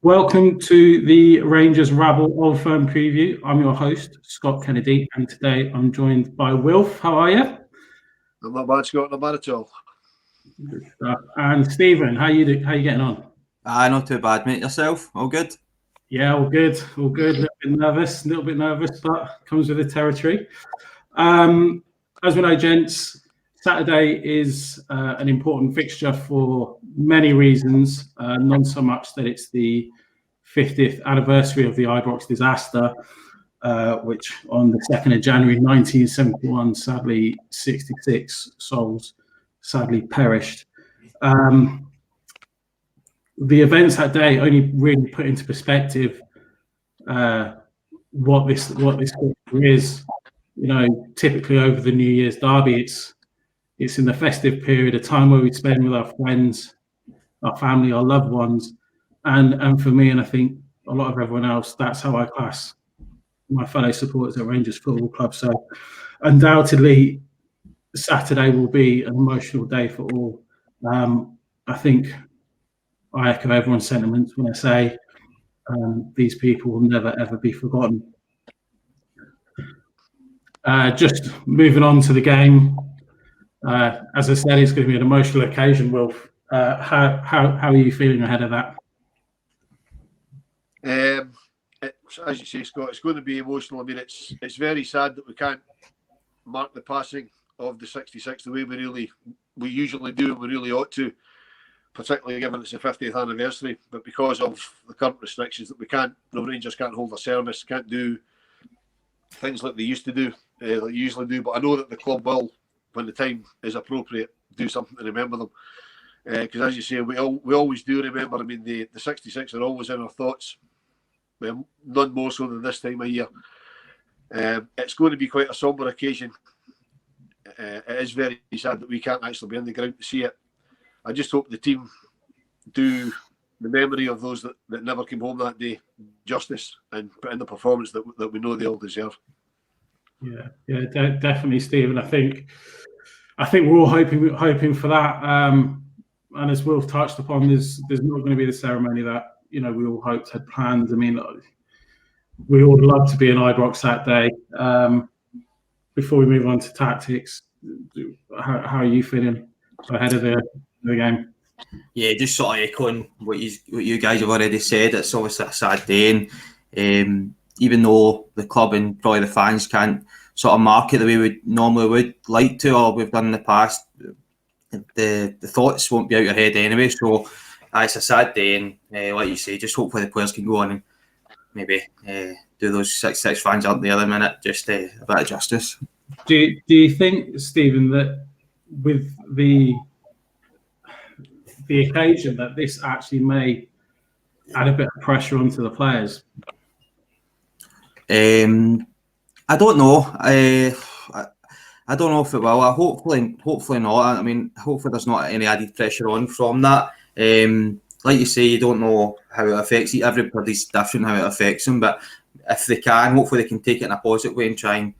Welcome to the Rangers Rabble Old Firm preview. I'm your host, Scott Kennedy, and today I'm joined by Wilf. How are you? I'm not bad, Scott. Not bad at all. Good stuff. And Stephen, how you getting on? Not too bad, mate. Yourself? All good? Yeah, all good. All good. A little bit nervous, but comes with the territory. As we know, gents, Saturday is an important fixture for many reasons. Not so much that it's the 50th anniversary of the Ibrox disaster, which on the 2nd of January 1971, sadly, 66 souls sadly perished. The events that day only really put into perspective what this is. You know, typically over the New Year's derby, it's in the festive period, a time where we spend with our friends, our family, our loved ones, and for me, and I think a lot of everyone else, that's how I class my fellow supporters at Rangers Football Club. So undoubtedly, Saturday will be an emotional day for all. I think I echo everyone's sentiments when I say these people will never, ever be forgotten. Just moving on to the game. As I said, it's going to be an emotional occasion, Wilf. How are you feeling ahead of that? As you say, Scott, it's going to be emotional. I mean, it's very sad that we can't mark the passing of the 66 the way we usually do and we really ought to, particularly given it's the 50th anniversary. But because of the current restrictions that the Rangers can't hold a service, can't do things like they used to do, like they usually do. But I know that the club will, when the time is appropriate, do something to remember them. Because as you say, we always do remember. I mean, the 66 are always in our thoughts. None more so than this time of year. It's going to be quite a sombre occasion. It is very sad that we can't actually be in the ground to see it. I just hope the team do the memory of those that never came home that day justice and put in the performance that we know they all deserve. Yeah, definitely, Stephen. I think we're all hoping for that. And as Wilf touched upon, there's not going to be the ceremony that we all hoped had planned. I mean, we all would love to be in Ibrox that day. Before we move on to tactics, how are you feeling ahead of the game? Yeah, just sort of echoing what you guys have already said. It's obviously a sad day, and even though the club and probably the fans can't sort of mark it the way we normally would like to, or we've done in the past, the thoughts won't be out your head anyway. So it's a sad day, and like you say, just hopefully the players can go on and maybe do those 66 fans out there the minute, just a bit of justice. Do you think, Stephen, that with the occasion that this actually may add a bit of pressure onto the players? I don't know. I don't know if it will. Hopefully not. I mean, hopefully there's not any added pressure on from that. Like you say, you don't know how it affects you. Everybody's different how it affects them. But if they can, hopefully they can take it in a positive way and try and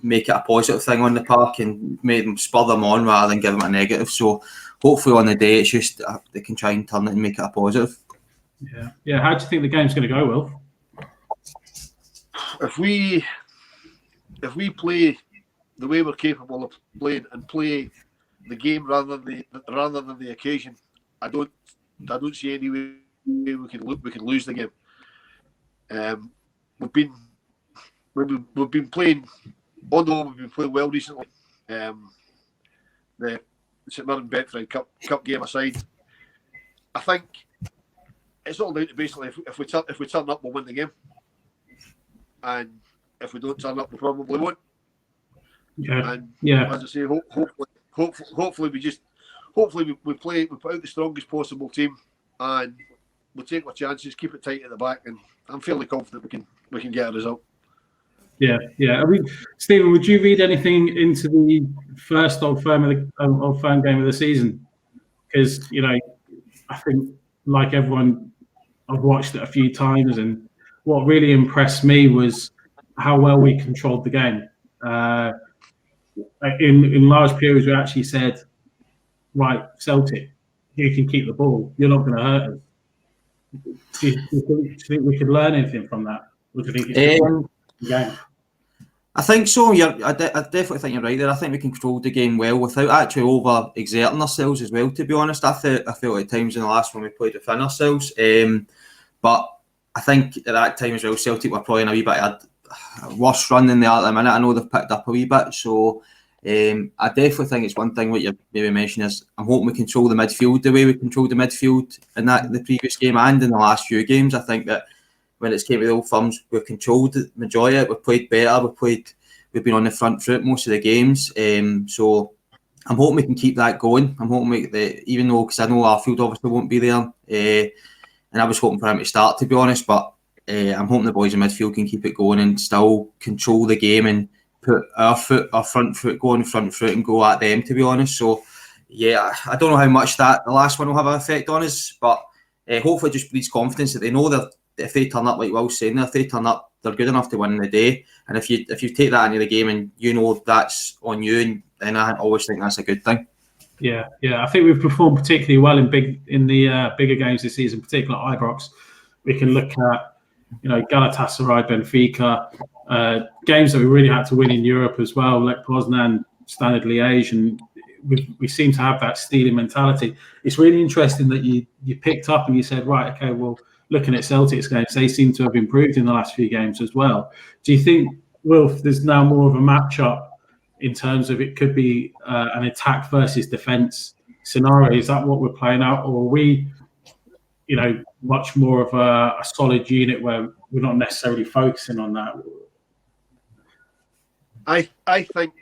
make it a positive thing on the park and make them spur them on rather than give them a negative. So hopefully on the day, it's just they can try and turn it and make it a positive. Yeah. How do you think the game's going to go, Will? If we play the way we're capable of playing and play the game rather than the occasion, I don't see any way we can lose the game. We've been playing, although we've been playing well recently. The St Mirren Betfred Cup game aside, I think it's all down to basically if we turn up, we'll win the game, and if we don't turn up, we probably won't. Yeah. As I say, hopefully we play. We put out the strongest possible team, and we'll take our chances, keep it tight at the back, and I'm fairly confident we can get a result. Yeah. I mean, Stephen, would you read anything into the first Old Firm game of the season? Because I think, like everyone, I've watched it a few times, and what really impressed me was how well we controlled the game. In large periods, we actually said, "Right, Celtic, you can keep the ball. You're not going to hurt us." Do you think we could learn anything from that? Or do you think it's just a game? I think so. I definitely think you're right there. I think we controlled the game well without actually over exerting ourselves as well. To be honest, I felt at times in the last one we played within ourselves. But I think at that time as well, Celtic were probably in a wee bit of a worse run than they are at the minute. I know they've picked up a wee bit, so I definitely think it's one thing what you maybe mentioned is I'm hoping we control the midfield the way we controlled the midfield in the previous game and in the last few games. I think that when it's came to the Old Firms, we've controlled the majority of it. We've played better. We've been on the front foot most of the games. So I'm hoping we can keep that going. I'm hoping even though, because I know Arfield obviously won't be there, and I was hoping for him to start, to be honest, but I'm hoping the boys in midfield can keep it going and still control the game and put our front foot, go on the front foot and go at them, to be honest. So, yeah, I don't know how much the last one will have an effect on us, but hopefully it just breeds confidence that they know that if they turn up, like Will's saying, if they turn up, they're good enough to win the day. And if you take that into the game and you know that's on you, then I always think that's a good thing. Yeah. I think we've performed particularly well in the bigger games this season, particularly at Ibrox. We can look at, Galatasaray, Benfica, games that we really had to win in Europe as well, like Poznan, Standard Liège, and we seem to have that stealing mentality. It's really interesting that you picked up and you said, right, okay, well, looking at Celtic's games, they seem to have improved in the last few games as well. Do you think, Wilf, there's now more of a matchup in terms of it could be an attack versus defence scenario? Is that what we're playing out, or are we, much more of a solid unit where we're not necessarily focusing on that? I think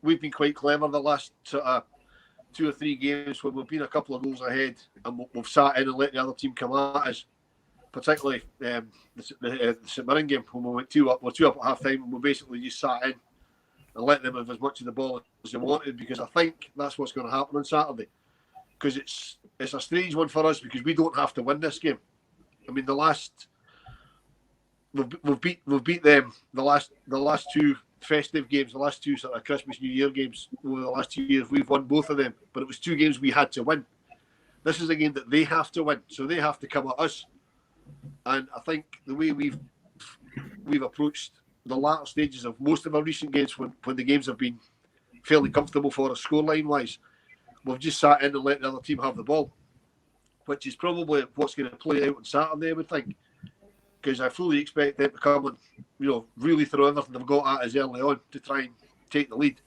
we've been quite clever the last 2 or 3 games where we've been a couple of goals ahead and we've sat in and let the other team come at us. Particularly the St Mirren game when we went 2 up. We're 2 up at half time and we basically just sat in and let them have as much of the ball as they wanted, because I think that's what's going to happen on Saturday. Because it's a strange one for us because we don't have to win this game. I mean, we've beat them the last 2 festive games, the last 2 sort of Christmas New Year games over the last 2 years. We've won both of them, but it was 2 games we had to win. This is a game that they have to win, so they have to come at us. And I think the way we've approached the latter stages of most of our recent games, when the games have been fairly comfortable for us scoreline wise, we've just sat in and let the other team have the ball, which is probably what's going to play out on Saturday, I would think, because I fully expect them to come and really throw everything they've got at us early on to try and take the lead.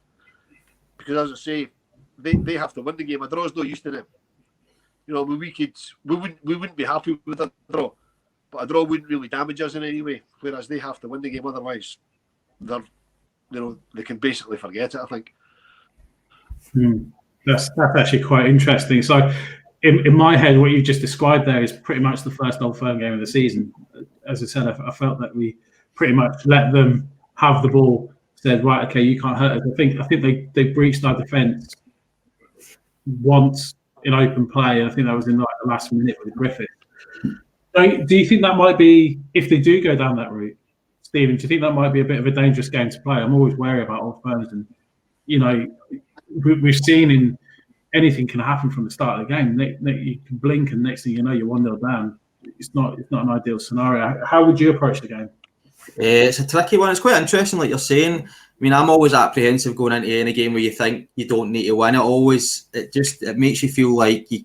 Because as I say, they have to win the game. A draw's no use to them. We wouldn't be happy with a draw, but a draw wouldn't really damage us in any way. Whereas they have to win the game, otherwise, they can basically forget it, I think. That's actually quite interesting. So, in my head, what you just described there is pretty much the first Old Firm game of the season. As I said, I felt that we pretty much let them have the ball. Said, right, okay, you can't hurt us. I think they breached our defence once in open play. I think that was in the last minute with Griffith. So, do you think that might be, if they do go down that route, Stephen? Do you think that might be a bit of a dangerous game to play? I'm always wary about Old Firms, and we've seen anything can happen from the start of the game. You can blink, and next thing you know, you're 1-0 down. It's not an ideal scenario. How would you approach the game? It's a tricky one. It's quite interesting, like you're saying. I mean, I'm always apprehensive going into any game where you think you don't need to win. It makes you feel like you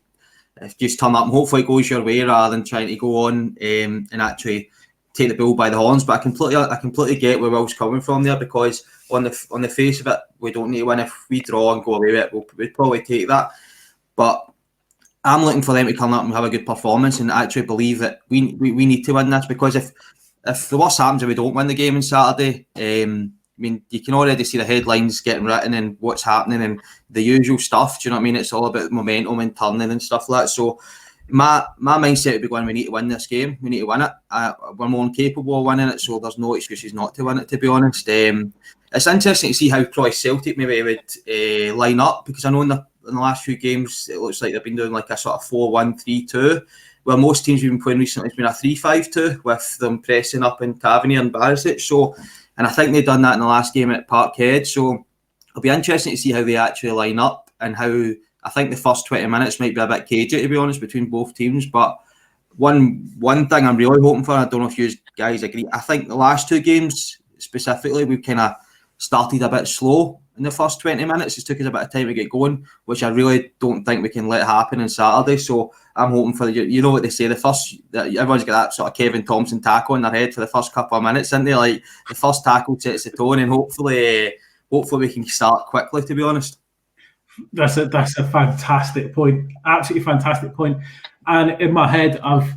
just turn up and hopefully it goes your way rather than trying to go on and actually take the bull by the horns. But I completely get where Will's coming from there, because on the face of it, we don't need to win. If we draw and go away with it, we'd probably take that. But I'm looking for them to come up and have a good performance and actually believe that we need to win this, because if the worst happens and we don't win the game on Saturday, I mean, you can already see the headlines getting written and what's happening and the usual stuff. Do you know what I mean? It's all about momentum and turning and stuff like that. So my mindset would be going, we need to win this game. We need to win it. We're more than capable of winning it, so there's no excuses not to win it, to be honest. It's interesting to see how probably Celtic maybe would line up, because I know in the last few games it looks like they've been doing like a sort of 4-1-3-2, where most teams we've been playing recently has been a 3-5-2 with them pressing up in Tavernier and Barisic. So, and I think they've done that in the last game at Parkhead. So it'll be interesting to see how they actually line up, and how I think the first 20 minutes might be a bit cagey, to be honest, between both teams. But one thing I'm really hoping for, I don't know if you guys agree, I think the last 2 games specifically, we've kind of started a bit slow in the first 20 minutes. It took us a bit of time to get going, which I really don't think we can let happen on Saturday. So I'm hoping for, you know what they say, everyone's got that sort of Kevin Thompson tackle in their head for the first couple of minutes, isn't they? Like, the first tackle sets the tone, and hopefully we can start quickly, to be honest. That's a fantastic point. Absolutely fantastic point. And in my head, I've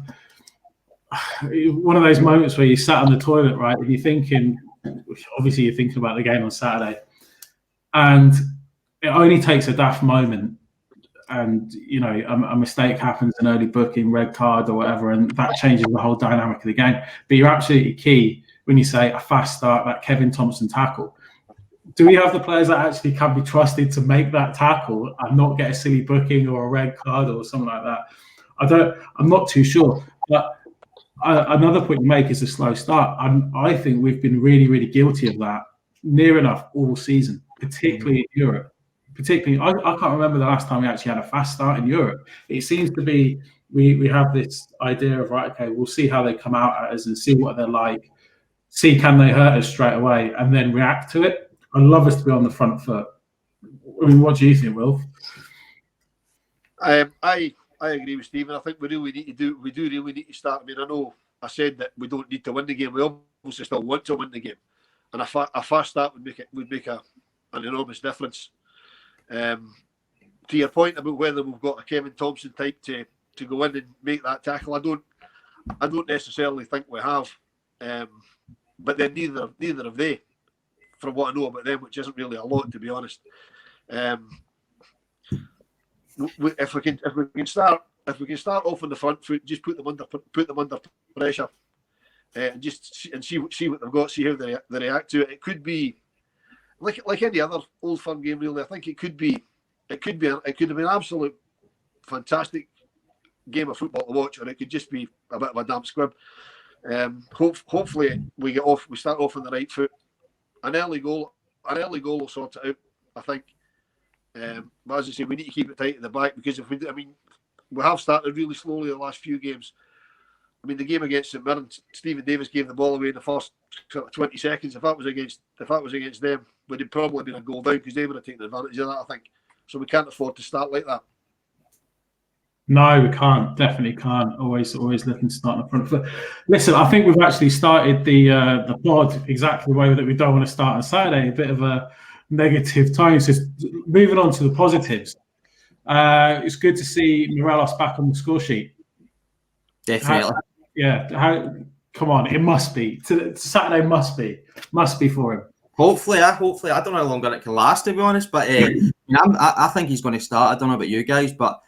one of those moments where you sat on the toilet, right? And you're thinking, obviously you're thinking about the game on Saturday, and it only takes a daft moment, and you know, a mistake happens, an early booking, red card or whatever, and that changes the whole dynamic of the game. But you're absolutely key when you say a fast start, that Kevin Thompson tackle. Do we have the players that actually can be trusted to make that tackle and not get a silly booking or a red card or something like that? I'm not too sure. But another point you make is a slow start. And I think we've been really, really guilty of that near enough all season, particularly in Europe. Particularly, I can't remember the last time we actually had a fast start in Europe. It seems to be we have this idea of, right, okay, we'll see how they come out at us and see what they're like, see can they hurt us straight away, and then react to it. I'd love us to be on the front foot. I mean, what do you think, Wilf? I agree with Stephen. I think we do really need to start. I mean, I know I said that we don't need to win the game. We obviously still want to win the game, and a fast start would make an enormous difference. To your point about whether we've got a Kevin Thompson type to go in and make that tackle, I don't necessarily think we have. But then neither have they, from what I know about them, which isn't really a lot, to be honest. If we can start off on the front foot, just put them under pressure, and see what they've got, see how they react to it. It could be like any other Old Firm game, really. I think it could have been an absolute fantastic game of football to watch, or it could just be a bit of a damp squib. Hopefully we start off on the right foot. An early goal will sort it out, I think. But as I say, we need to keep it tight at the back, because if we do, I mean, we have started really slowly the last few games. I mean, the game against St Mirren, Stephen Davis gave the ball away in the first sort of 20 seconds. If that was against them, we'd have probably been a goal down, because they would have taken advantage of that, I think. So we can't afford to start like that. No, we can't. Definitely can't. Always looking to start on the front foot. Listen, I think we've actually started the pod exactly the way that we don't want to start on Saturday. A bit of a negative tone. So moving on to the positives. It's good to see Morelos back on the score sheet. Definitely. Come on, it must be. Saturday must be for him. Hopefully. I don't know how longer it can last, to be honest. But I think he's going to start. I don't know about you guys, but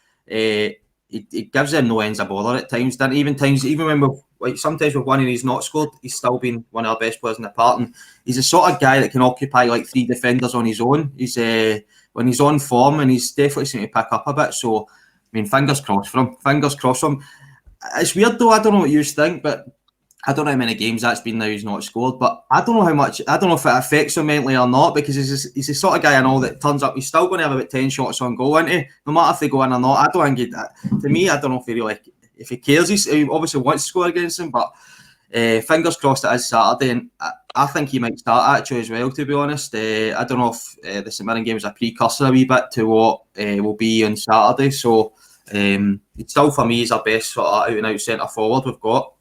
it gives him no ends of bother at times. Even when sometimes with one and he's not scored, he's still been one of our best players in the part. And he's the sort of guy that can occupy like 3 defenders on his own. He's when he's on form, and he's definitely seemed to pick up a bit. So, I mean, fingers crossed for him. It's weird though. I don't know what you think, but I don't know how many games that's been now he's not scored. But I don't know how much. I don't know if it affects him mentally or not, because he's the sort of guy I know that turns up. He's still going to have about 10 shots on goal, isn't he? No matter if they go in or not. I don't think to me, I don't know if he really, if he cares. He obviously wants to score against him, but fingers crossed it is Saturday, and I think he might start actually as well, to be honest. I don't know if the St Mirren game is a precursor a wee bit to what will be on Saturday. So it's still, for me, is our best sort of out and out centre forward we've got.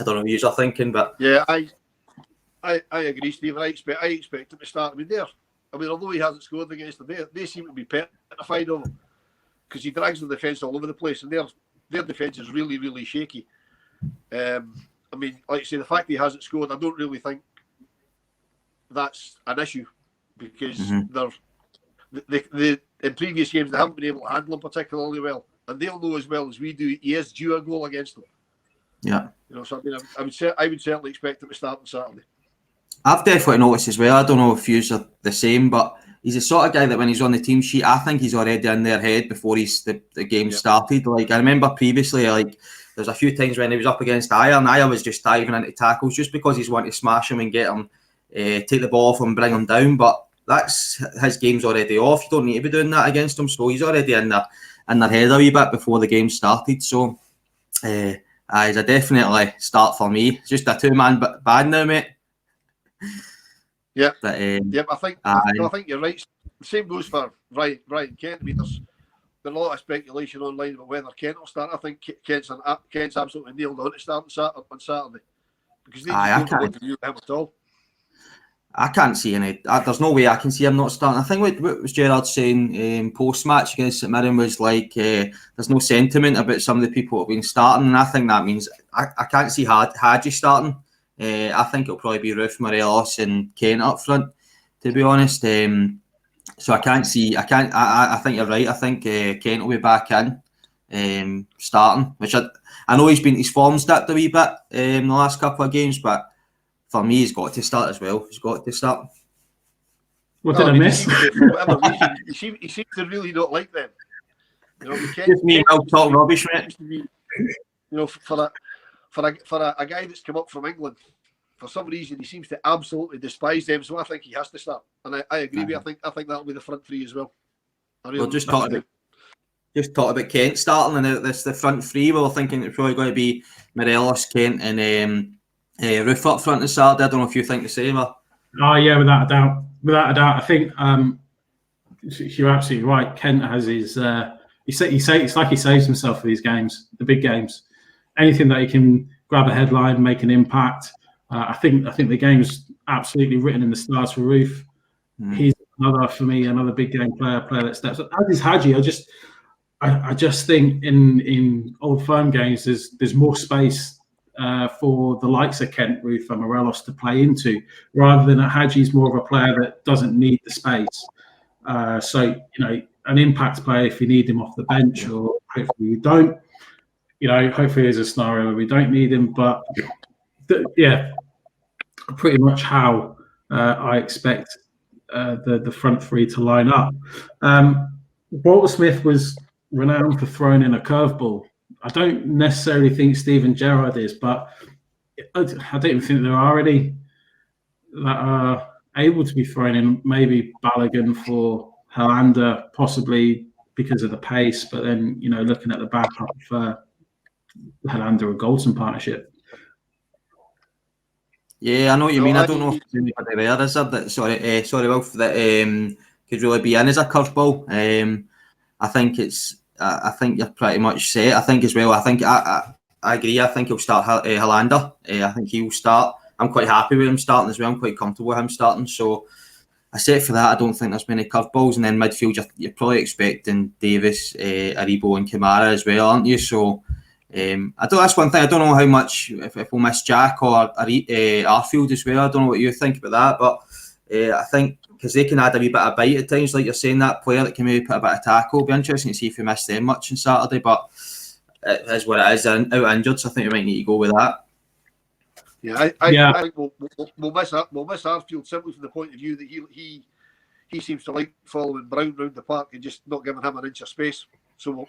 I don't know what you're thinking, but yeah, I agree, Steve. I expect him to start. I mean, although he hasn't scored against them, they seem to be petrified of him, because he drags the defence all over the place, and their defence is really, really shaky. I mean, like I say, the fact he hasn't scored, I don't really think that's an issue, because in previous games they haven't been able to handle him particularly well, and they'll know as well as we do he is due a goal against them. Yeah. You know, so I mean, I would certainly expect him to start on Saturday. I've definitely noticed as well. I don't know if you are the same, but he's the sort of guy that when he's on the team sheet, I think he's already in their head before the game started. Like, I remember previously, like, there's a few times when he was up against Aya, and Aya was just diving into tackles just because he's wanting to smash him and get him, take the ball off him, bring him down. But that's his game's already off. You don't need to be doing that against him. So he's already in their head a wee bit before the game started. So He's a definitely start for me. It's just a two-man band now, mate. Yeah, but, I think you're right. The same goes for Ryan Kent. I mean, there's been a lot of speculation online about whether Kent will start. I think Kent's absolutely nailed on to start on Saturday because they just don't know what to do with him at all. I can't see any. There's no way I can see him not starting. I think what was Gerrard saying post-match against St Mirren was like there's no sentiment about some of the people who have been starting, and I think that means I can't see Hadji starting. I think it'll probably be Roof, Morelos and Kent up front, to be honest. So I think you're right. I think Kent will be back in starting, which I know his form's dipped a wee bit in the last couple of games, but for me, he's got to start as well. He's got to start. What did I miss? For whatever reason, he seems to really not like them. You know, Just me and talk rubbish, mate. You know, for a guy that's come up from England, for some reason he seems to absolutely despise them. So I think he has to start, and I agree with you. I think that'll be the front three as well. We'll just talk about Kent starting, and this the front three. We were thinking it's probably going to be Morelos, Kent, and Roof up front on Saturday. I don't know if you think the same. Or... Oh yeah, without a doubt. I think you're absolutely right. Kent has his. It's like he saves himself for these games, the big games. Anything that he can grab a headline, make an impact. I think the game's absolutely written in the stars for Roof. He's another big game player that steps up. As is Hadji. I just think in Old Firm games there's more space for the likes of Kent, Roof and Morelos to play into, rather than Hadji's more of a player that doesn't need the space. So, an impact player if you need him off the bench, or hopefully you don't. Hopefully there's a scenario where we don't need him. But, pretty much how I expect the front three to line up. Walter Smith was renowned for throwing in a curveball. I don't necessarily think Steven Gerrard is, but I don't even think there are any that are able to be thrown in. Maybe Balogun for Helander, possibly because of the pace, but then, looking at the backup for Helander or Goldson partnership. Yeah, I know what you mean. I don't know if there's anybody there, is there? Sorry, Wilf, that could really be in as a curveball. I think you're pretty much set. I think as well. I agree. I think he'll start Helander. I think he'll start. I'm quite happy with him starting as well. I'm quite comfortable with him starting. So, except for that, I don't think there's many curveballs. And then midfield, you're probably expecting Davis, Aribo, and Kamara as well, aren't you? So, that's one thing. I don't know how much if we'll miss Jack or Arfield as well. I don't know what you think about that, but I think because they can add a wee bit of bite at times, like you're saying, that player that can maybe put a bit of tackle. It'll be interesting to see if we miss them much on Saturday, but it is what it is. Out injured, so I think we might need to go with that. Yeah, I think we'll miss Arfield simply from the point of view that he seems to like following Brown round the park and just not giving him an inch of space. So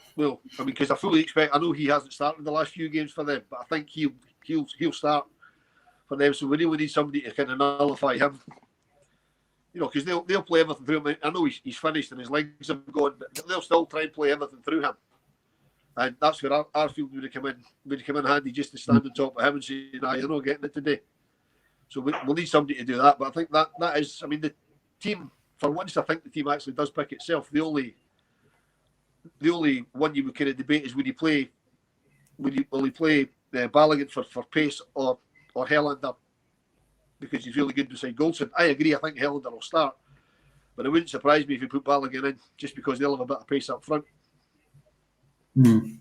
because I fully expect. I know he hasn't started the last few games for them, but I think he'll start for them. So we really need somebody to kind of nullify him. Because they'll play everything through him. I know he's finished and his legs have gone, but they'll still try and play everything through him. And that's where Arfield would have come in handy, just to stand on top of him and say, "Nah, you're not getting it today." So we'll need somebody to do that. But I think that is. I mean, the team, for once, I think the team actually does pick itself. The only one you would kind of debate is will he play Balogun for pace or Helander, because he's really good beside Goldson. I agree. I think Helander will start, but it wouldn't surprise me if you put Balogun in, just because they'll have a bit of pace up front. Do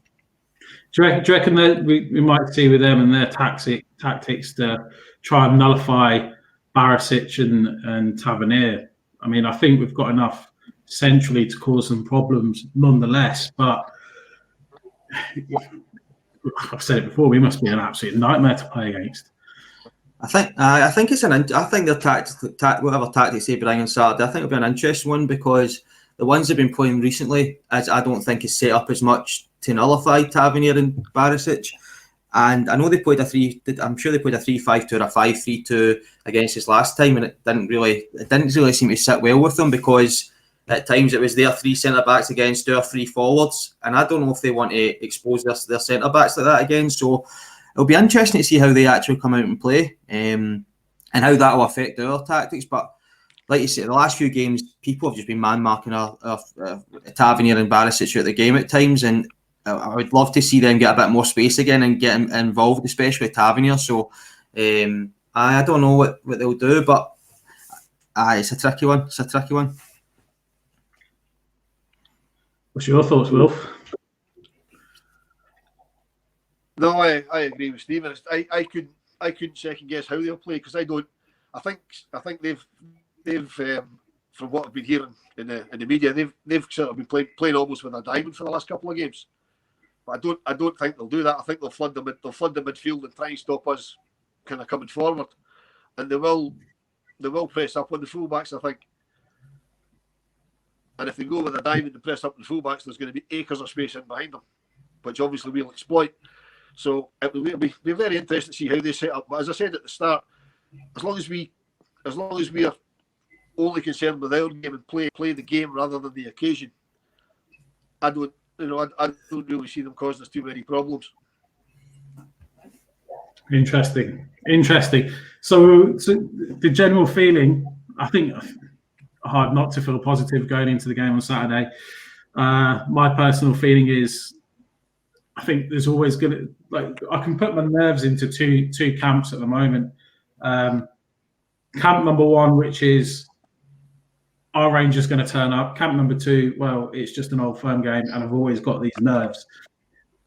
you reckon that we might see with them and their tactics to try and nullify Barisic and Tavernier? I mean, I think we've got enough centrally to cause some problems nonetheless, but I've said it before, we must be an absolute nightmare to play against. I think it's I think their whatever tactics they bring on Saturday, I think it'll be an interesting one, because the ones they've been playing recently, I don't think is set up as much to nullify Tavernier and Barisic. And I know they played I'm sure they played a 3-5-2 or a 5-3-2 against us last time, and it didn't really seem to sit well with them, because at times it was their 3 centre-backs against our 3 forwards, and I don't know if they want to expose their centre-backs like that again, so it'll be interesting to see how they actually come out and play, and how that will affect our tactics. But like you said, the last few games, people have just been man-marking Tavernier and Barisic at the game at times, and I would love to see them get a bit more space again and get involved, especially Tavernier. So I don't know what they'll do, but it's a tricky one. It's a tricky one. What's your thoughts, Wilf? No, I agree with Stephen. I couldn't second guess how they'll play, because I think they've from what I've been hearing in the media, they've sort of been playing almost with a diamond for the last couple of games. But I don't think they'll do that. I think they'll flood the midfield and try and stop us kind of coming forward, and they will press up on the fullbacks, I think. And if they go with a diamond and press up on the fullbacks, there's going to be acres of space in behind them, which obviously we'll exploit. So it'll be very interesting to see how they set up. But as I said at the start, as long as we are only concerned with our game and play the game rather than the occasion, I don't really see them causing us too many problems. Interesting. So the general feeling, I think, hard not to feel positive going into the game on Saturday. My personal feeling is, I think there's always going to, I can put my nerves into two camps at the moment. Camp number one, which is, our Rangers going to turn up? Camp number two, well, it's just an Old Firm game, and I've always got these nerves.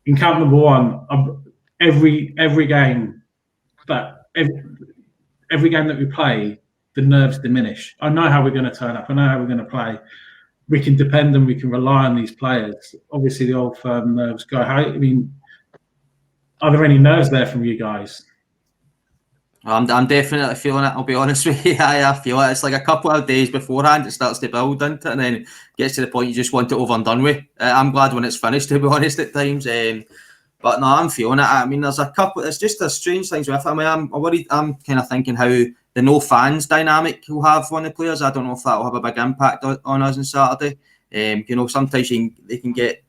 In camp number one, every game that we play, the nerves diminish. I know how we're going to turn up. I know how we're going to play. We can depend and we can rely on these players. Obviously, the Old Firm nerves go. Are there any nerves there from you guys? I'm definitely feeling it, I'll be honest with you. I feel it. It's like a couple of days beforehand it starts to build into it, and then it gets to the point you just want it over and done with. I'm glad when it's finished, to be honest, at times. But no, I'm feeling it. There's a couple, it's just a strange things with it. I'm worried. I'm kind of thinking how the no fans dynamic will have on the players. I don't know if that will have a big impact on us on Saturday. Sometimes you can get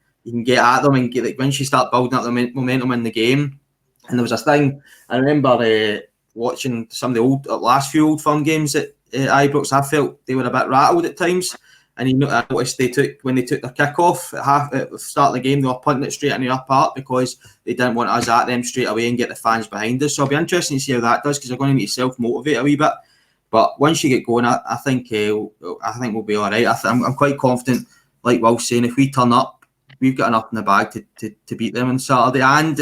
at them and get, once you start building up the momentum in the game. And there was a thing, I remember watching some of the last few Old Firm games at Ibrox, I felt they were a bit rattled at times. And I noticed when they took their kick off at the start of the game, they were punting it straight into our part because they didn't want us at them straight away and get the fans behind us. So it'll be interesting to see how that does, because they're going to need to self-motivate a wee bit. But once you get going, I think we'll be all right. I'm quite confident, like Will's saying, if we turn up, we've got enough in the bag to beat them on Saturday. And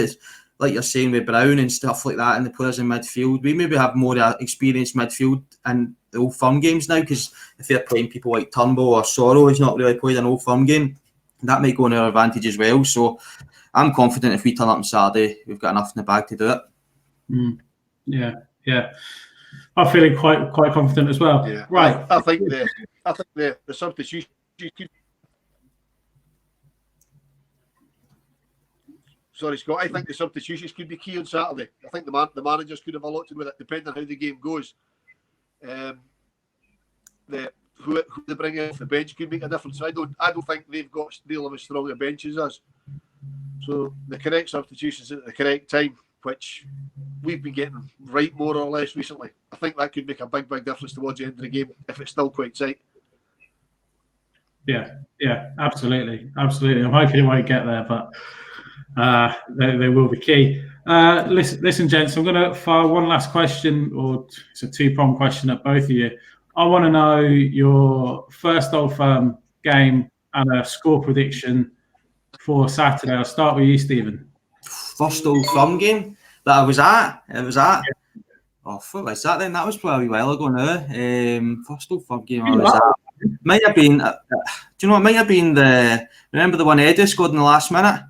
like you're saying with Brown and stuff like that, and the players in midfield, we maybe have more experienced midfield in the Old Firm games now, because if they're playing people like Turnbull or Sorrow, who's not really played an Old Firm game, that might go in our advantage as well. So I'm confident if we turn up on Saturday, we've got enough in the bag to do it. Yeah. I'm feeling quite confident as well. Yeah. Right. I think the substitution. Sorry, Scott. I think the substitutions could be key on Saturday. I think the managers could have a lot to do with it, depending on how the game goes. Who they bring off the bench could make a difference. I don't think they've got still as strong a bench as us. So the correct substitutions at the correct time, which we've been getting right more or less recently, I think that could make a big difference towards the end of the game if it's still quite tight. Yeah, absolutely. I'm hoping it won't get there, but they will be key. Listen, gents, I'm going to fire one last question, or it's a two-pronged question at both of you. I want to know your first Old Firm game and a score prediction for Saturday. I'll start with you, Stephen. First Old Firm game that I was at? Yeah. Oh, what was that then? That was probably a while ago now. First Old Firm game I was at. Might have been, do you know, it might have been remember the one Eddie scored in the last minute?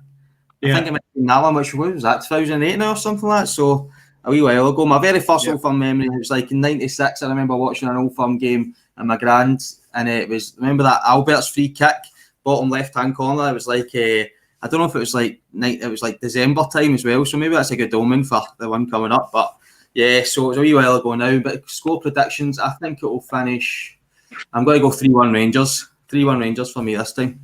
I think it might have been that one, which was that 2008 now or something like that. So a wee while ago. My very first Old Firm memory, it was like in '96. I remember watching an Old Firm game in my grand, and it was, remember that Albert's free kick, bottom left-hand corner. It was like I don't know if it was like December time as well. So maybe that's a good omen for the one coming up. But yeah, so it's a wee while ago now. But score predictions, I think it will finish. I'm going to go 3-1 Rangers. 3-1 Rangers for me this time.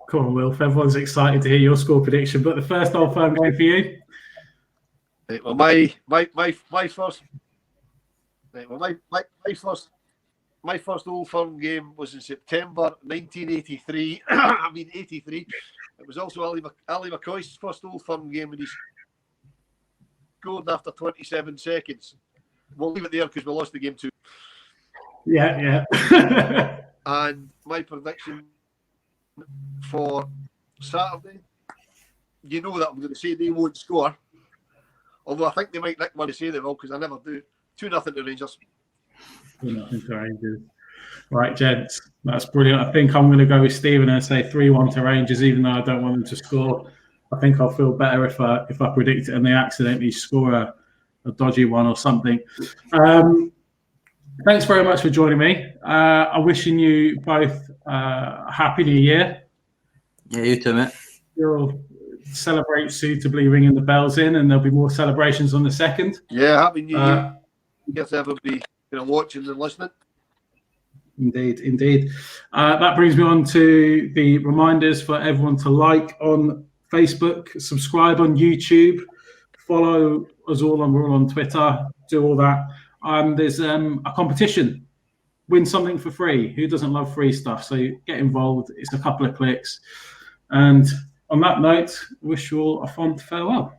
Come on, Wilf. Everyone's excited to hear your score prediction, but the first Old Firm game for you? Right, well, my first, right, well, my first Old Firm game was in September 1983. I mean 83. It was also Ali McCoy's first Old Firm game, and he scored after 27 seconds. We'll leave it there because we lost the game too. Yeah. And my prediction for Saturday, you know that I'm going to say they won't score. Although I think they might nick one to say they will, because I never do. 2-0 to Rangers. 2-0 to Rangers. Right, gents, that's brilliant. I think I'm going to go with Stephen and say 3-1 to Rangers, even though I don't want them to score. I think I'll feel better if I predict it and they accidentally score a dodgy one or something. Thanks very much for joining me. I'm wishing you both a happy New Year. Yeah, you too, mate. You'll celebrate suitably, ringing the bells in, and there'll be more celebrations on the 2nd. Yeah, happy New Year. Guess everybody watching and listening. Indeed. That brings me on to the reminders for everyone to like on Facebook, subscribe on YouTube, follow us all on, we're all on Twitter, do all that. There's a competition. Win something for free. Who doesn't love free stuff? So get involved. It's a couple of clicks. And on that note, wish you all a fond farewell.